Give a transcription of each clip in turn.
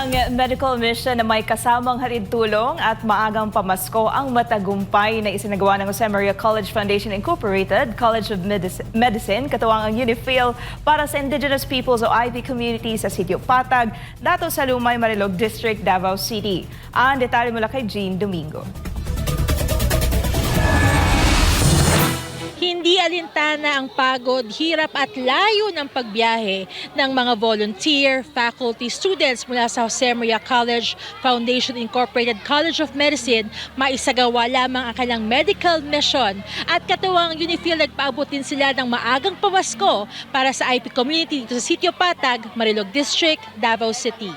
Isang medical mission na may kasamang hatid-tulong at maagang pamasko ang matagumpay na isinagawa ng Jose Maria College Foundation Incorporated, College of Medicine, katuwang ang UNIFIL para sa Indigenous Peoples o IB community sa Sitio Patag, dato sa Lumay, Marilog District, Davao City. Ang detalye mula kay Jean Domingo. Hindi alintana ang pagod, hirap at layo ng pagbiyahe ng mga volunteer, faculty, students mula sa Jose Maria College Foundation Incorporated College of Medicine, maisagawa lamang ang kanilang medical mission. At katuwang UNIFIL, nagpaabot din sila ng maagang pamasko para sa IP community dito sa Sitio Patag, Marilog District, Davao City.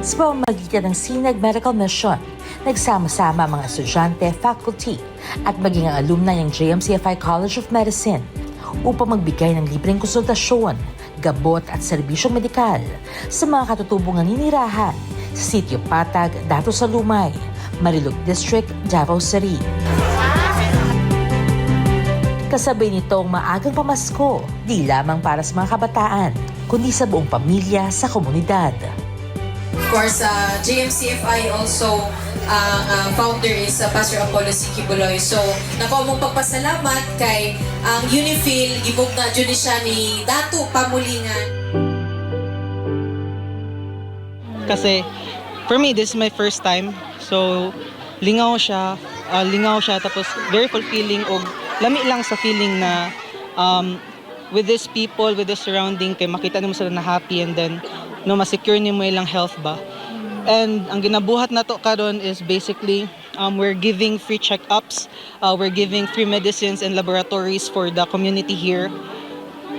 Sa pamamagitan ng Sinag Medical Mission, nagsama-sama ang mga estudyante, faculty at maging ang alumni ng JMCFI College of Medicine upang magbigay ng libreng konsultasyon, gabot at serbisyong medikal sa mga katutubong naninirahan sa Sitio Patag, dato sa Lumay, Marilog District, Davao City. Kasabay nitong maagang pamasko, di lamang para sa mga kabataan, kundi sa buong pamilya sa komunidad. Of course, JMCFI also, founder is Pastor Apollo Sikibuloy. So, nako mong pagpasalamat kay ang UNIFIL, gibog na dyan siya ni Dato Pamulingan. Kasi, for me, this is my first time. So, lingaw siya, tapos very fulfilling o lami lang sa feeling na with these people, with the surrounding, kay makita nimo sila na happy and then no ma-secure nimo ilang health ba. And ang ginabuhat nato karon is basically we're giving free checkups, we're giving free medicines and laboratories for the community here.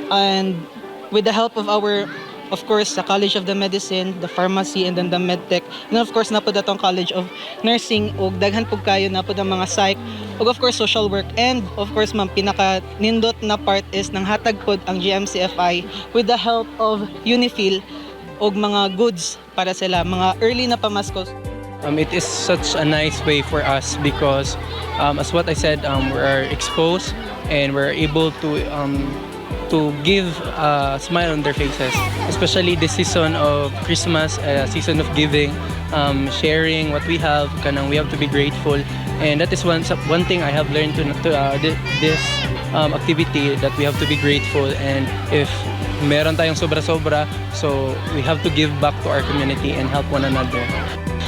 And with the help of our, of course, the College of the Medicine, the Pharmacy, and then the MedTech, and of course napod atong College of Nursing ug daghan pug kayo napod ang mga psych ug of course social work, and of course ma'am pinaka nindot na part is nang hatag pod ang GMCFI with the help of UNIFIL og mga goods para sila, mga early na pamaskos. It is such a nice way for us because as what I said, we're exposed and we're able to give a smile on their faces, especially this season of Christmas, season of giving, sharing what we have. We have to be grateful, and that is one thing I have learned to this activity, that we have to be grateful, and if meron tayong sobra-sobra, so we have to give back to our community and help one another.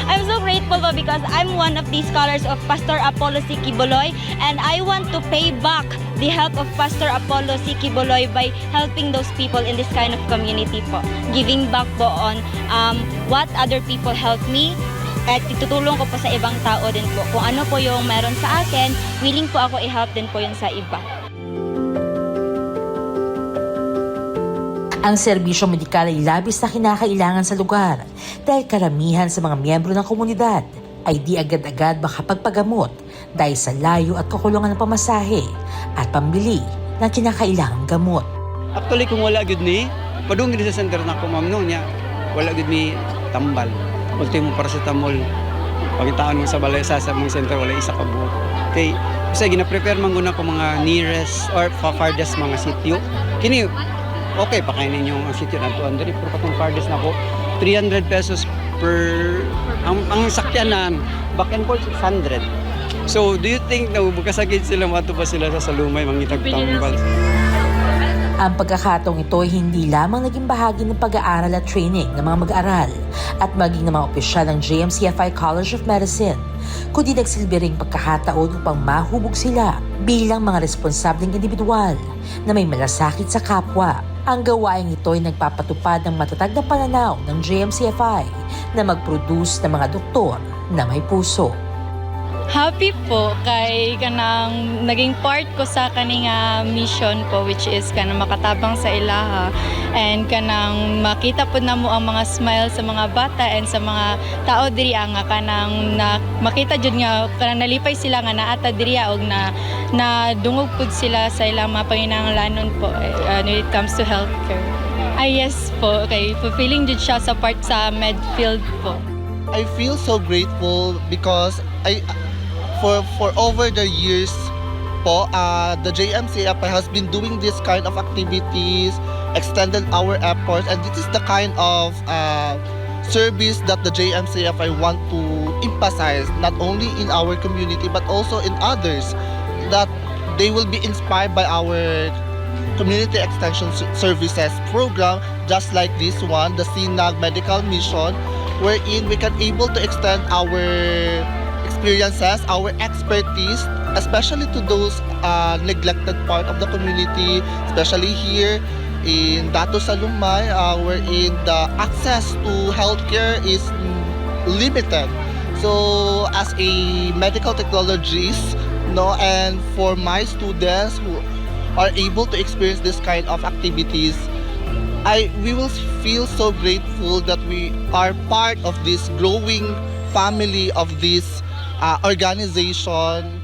I'm so grateful because I'm one of these scholars of Pastor Apollo Sikibuloy, and I want to pay back the help of Pastor Apollo Sikibuloy by helping those people in this kind of community po. Giving back po on what other people help me, at itutulong ko po sa ibang tao din po. Kung ano po yung meron sa akin, willing po ako i-help din po yun sa iba. Ang serbisyong medikal ay labis na kinakailangan sa lugar dahil karamihan sa mga miyembro ng komunidad ay di agad-agad makapagpagamot dahil sa layo at kakulungan ng pamasahe at pambili ng kinakailangang gamot. Actually, kung wala gud ni, padungin sa center na kumamno niya, wala gud ni tambal. Ultimo paracetamol, pagitaan mo sa balay sa mga center, wala isa ka buo. Okay, kasi gina-prepare man guna ko mga nearest or farthest mga sitio. Kini okay, pakainin yung sitio na 200, pero patong farthest na ko, 300 pesos per, ang sakyanan, back and forth 600. So, do you think na bukasagid sila, mato pa sila sa Lumay, mangitag tambal? Ang pagkakataong ito ay hindi lamang naging bahagi ng pag-aaral at training ng mga mag-aaral at maging ng mga opisyal ng JMCFI College of Medicine, kundi nagsilbi ring pagkakataon upang mahubog sila bilang mga responsableng individual na may malasakit sa kapwa. Ang gawaing ito ay nagpapatupad ng matatag na pananaw ng JMCFI na mag-produce ng mga doktor na may puso. Happy po kay kanang naging part ko sa kaning mission ko, which is kanang makatabang sa ilaha and kanang makita po namo ang mga smile sa mga bata and sa mga tao diri nga kanang makita jud nga kanang nalipay sila nga naata diri og na dungog pud sila sa ilang mga panginahanglanon po when it comes to healthcare. Yes po, kay fulfilling jud siya sa part sa Medfield po. I feel so grateful because for over the years po, the JMCFI has been doing this kind of activities, extended our efforts, and this is the kind of service that the JMCFI want to emphasize, not only in our community but also in others, that they will be inspired by our community extension services program, just like this one, the SINAG Medical Mission, wherein we can able to extend our experiences, our expertise, especially to those neglected part of the community, especially here in Dato Salumay, wherein the access to healthcare is limited. So as a medical technologist, and for my students who are able to experience this kind of activities, we will feel so grateful that we are part of this growing family of this organization.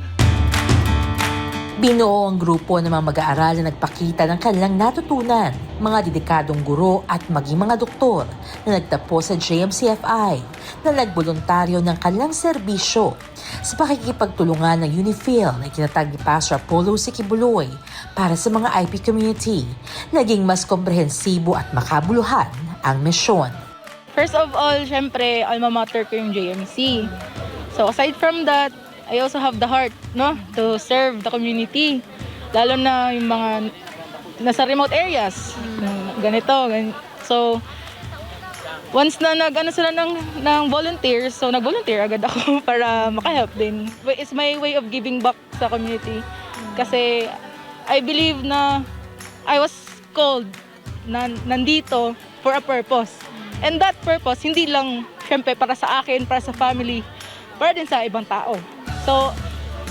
Binuo ang grupo ng mga mag-aaral na nagpakita ng kanilang natutunan, mga dedikadong guro at maging mga doktor na nagtapos sa JMCFI na nagboluntaryo ng kanilang serbisyo sa pakikipagtulungan ng UNIFIL na itinatag ni Pastor Apollo Sikibuloy para sa mga IP community. Naging mas komprehensibo at makabuluhan ang misyon. First of all, syempre, alma mater ko yung JMC. So aside from that, I also have the heart, to serve the community. Lalo na yung mga nasa remote areas. Ganito. So, once na sila ng volunteers, so nag-volunteer agad ako para makahelp din. It's my way of giving back sa community. Kasi I believe na I was called na nandito for a purpose. And that purpose, hindi lang syempre para sa akin, para sa family, para din sa ibang tao. So,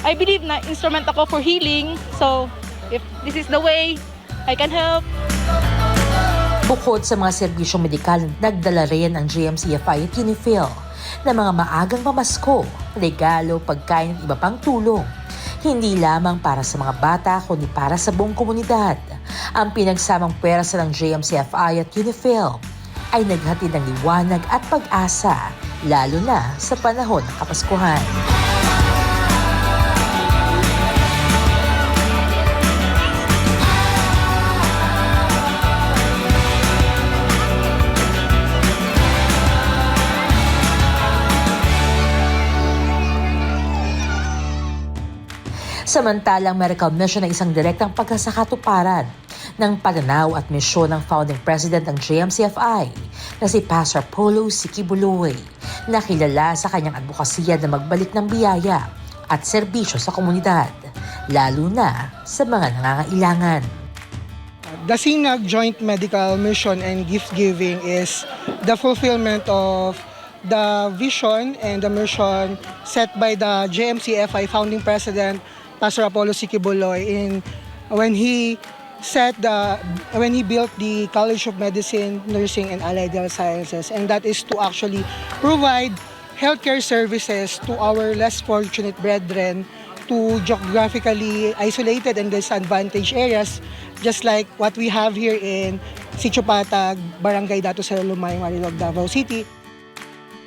I believe na instrument ako for healing. So, if this is the way I can help. Bukod sa mga serbisyong medikal, nagdala rin ang JMCFI at UNIFIL na mga maagang pamasko, regalo, pagkain at iba pang tulong. Hindi lamang para sa mga bata, kundi para sa buong komunidad. Ang pinagsamang pwersa ng JMCFI at UNIFIL ay naghatid ng liwanag at pag-asa, lalo na sa panahon ng Kapaskuhan. Samantalang medical mission ay isang direktang pagkasakatuparan ng pananaw at misyon ng founding president ng JMCFI na si Pastor Apollo Sikibuloy, na kilala sa kanyang advokasya na magbalik ng biyaya at serbisyo sa komunidad, lalo na sa mga nangangailangan. The SINAG Joint Medical Mission and Gift Giving is the fulfillment of the vision and the mission set by the JMCFI founding president Pastor Apollo Sikibuloy when he built the College of Medicine, Nursing and Allied Health Sciences, and that is to actually provide healthcare services to our less fortunate brethren, to geographically isolated and disadvantaged areas, just like what we have here in Sitio Patag, Barangay Dato Salumay, Marilog, Davao City.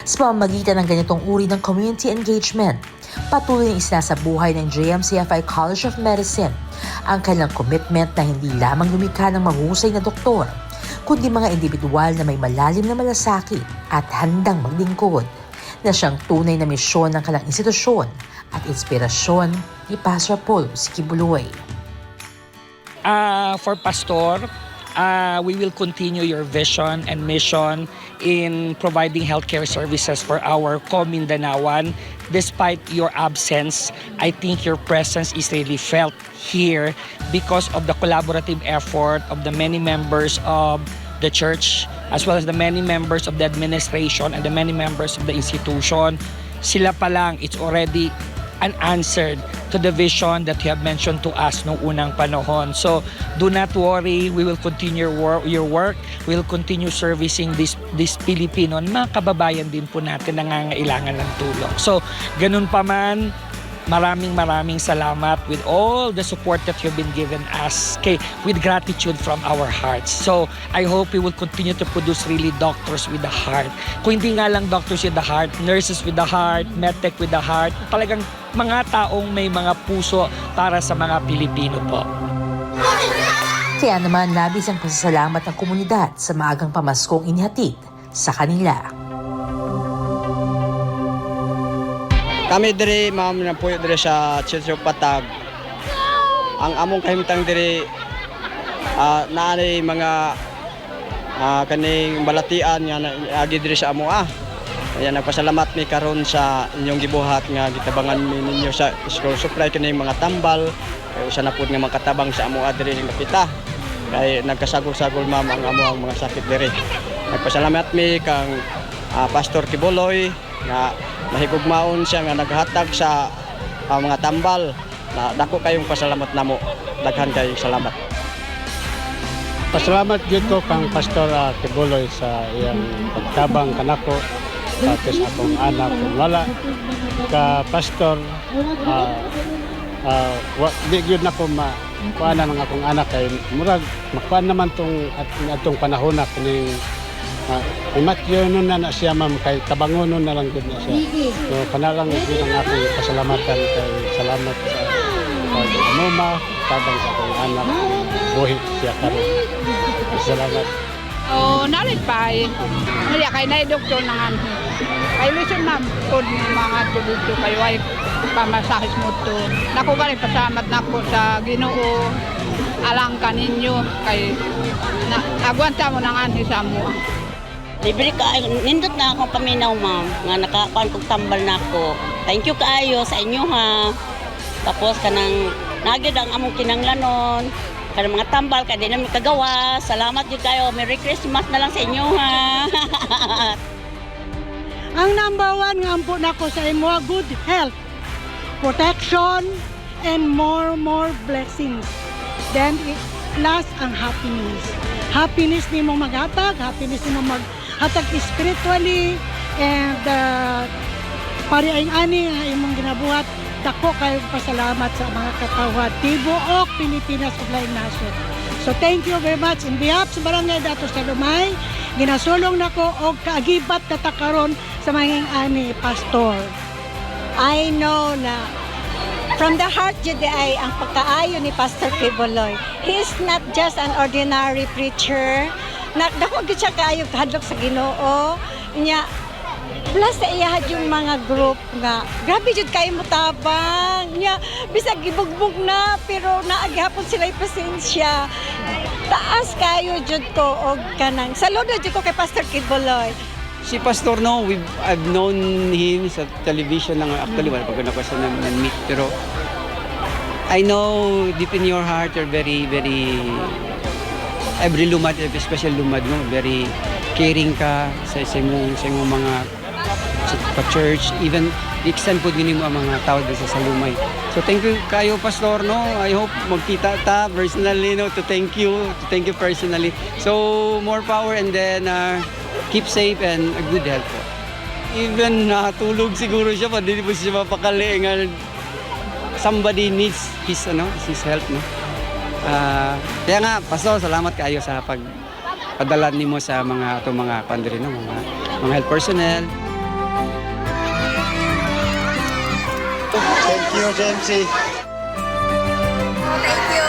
Sa pamamagitan ng ganitong uri ng community engagement, patuloy na isinasabuhay ng JMCFI College of Medicine ang kanilang commitment na hindi lamang lumikha ng mahusay na doktor, kundi mga individual na may malalim na malasakit at handang maglingkod, na siyang tunay na misyon ng kanilang institusyon at inspirasyon ni Pastor Apollo Sikibuloy. For Pastor, we will continue your vision and mission in providing healthcare services for our Comindanaoan. Despite your absence, I think your presence is really felt here because of the collaborative effort of the many members of the church, as well as the many members of the administration and the many members of the institution. Sila pa lang, it's already unanswered to the vision that you have mentioned to us noong unang panahon. So do not worry, we will continue your work. We will continue servicing this Filipino, mga kababayan din po natin nangangailangan ng tulong. So ganun pa man, maraming salamat with all the support that you've been given us, with gratitude from our hearts. So I hope we will continue to produce really doctors with the heart. Kung hindi nga lang doctors with the heart, nurses with the heart, medtech with the heart, talagang mga taong may mga puso para sa mga Pilipino po. Kaya naman labis ang pasasalamat ng komunidad sa maagang pamaskong inihatid sa kanila. Kami diri ma'am na puyo diri sa Church of Patag. Ang among kahimtang diri naanay mga kaning balatian nga agi diri sa amo. Kaya nagpasalamat mi karon sa inyong gibuhat nga gitabangan mi ninyo sa school supply kaning mga tambal. Kay usa na pud nga makatabang sa amo diri ning Lapita. Kay nagkasagol-sagol ma'am ang amo ang mga sakit diri. Nagpasalamat mi kang Pastor Kibuloy nga nahigugmaon siya nga naghatag sa mga tambal. Dako kayong pasalamat namo. Daghan kayong salamat. Pasalamat gyud ko kang Pastor Kibuloy sa iyang pagtabang kanako sa akong anak. Kung wala ka Pastor, di gyud nako kuanan ng akong anak kay murag makuan naman atong panahon na kining imatyo na siya ma'am kay tabangonon na lang gud na siya. So kanalang gyud ang akong pasalamatan kay salamat sa mama tabang sa akong anak buhi siya karon. Salamat. Nalit pa Mali kay na doktor nangan. Kay listen ma'am kun mga produkto kay wife pamasahis mo to. Nako gali pasalamat nako sa Ginoo alang kaninyo kay agwanta mo nangan sa mo. Libre ka, nindot na akong paminaw ma'am, nga nakakuan kong tambal na ako. Thank you kaayo sa inyo ha. Tapos kanang nagyod ang among kinanglanon, kanang mga tambal, kaya di namin kagawa. Salamat yun kayo, Merry Christmas na lang sa inyo ha. Ang number one nga ampo nako sa imo, good health, protection, and more blessings. Then last ang happiness. Happiness ni mo maghatag, happiness ni mo maghatag spiritually, and pariaing ani nga imong ginabuhat. Dako kayo pasalamat sa mga katawhan tibuok Pilipinas ug laing nasod. So thank you very much in behalf sa Barangay Datos Talumay. Ginasulong nako og kaagibat katakaron sa mga ani pastor. I know na from the heart jud ay ang pagkaayo ni Pastor Kibuloy. He is not just an ordinary preacher. Dako gyud siya kaayo kahadlok sa Ginoo. Nya plus sa iya yung mga group nga grabe jud kay mo tabang. Nya bisag gibugbog na pero naagihapon sila pasensya. Taas kayo jud ko og kanang saludo jud ko kay Pastor Kibuloy. Si Pastor I've known him sa television lang actually wala pa ko na meet pero I know deep in your heart you're very every lumad especially lumad mo very caring ka sa imong mga sa church even extend po din mo ang mga tao sa Salumay. So thank you kayo Pastor I hope magkita ta personally to thank you personally. So more power and then keep safe and a good health po. Even natulog siguro siya pa, hindi po siya mapakali nga somebody needs his help kaya nga Pastor salamat kayo sa pagpadala nimo sa mga pandiri mga health personnel. Thank you, JMC. Thank you.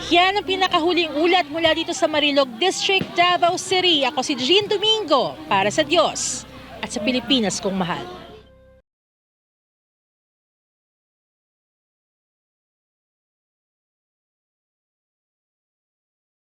Yan ang pinakahuling ulat mula dito sa Marilog District, Davao City. Ako si Jean Domingo para sa Diyos at sa Pilipinas kong mahal.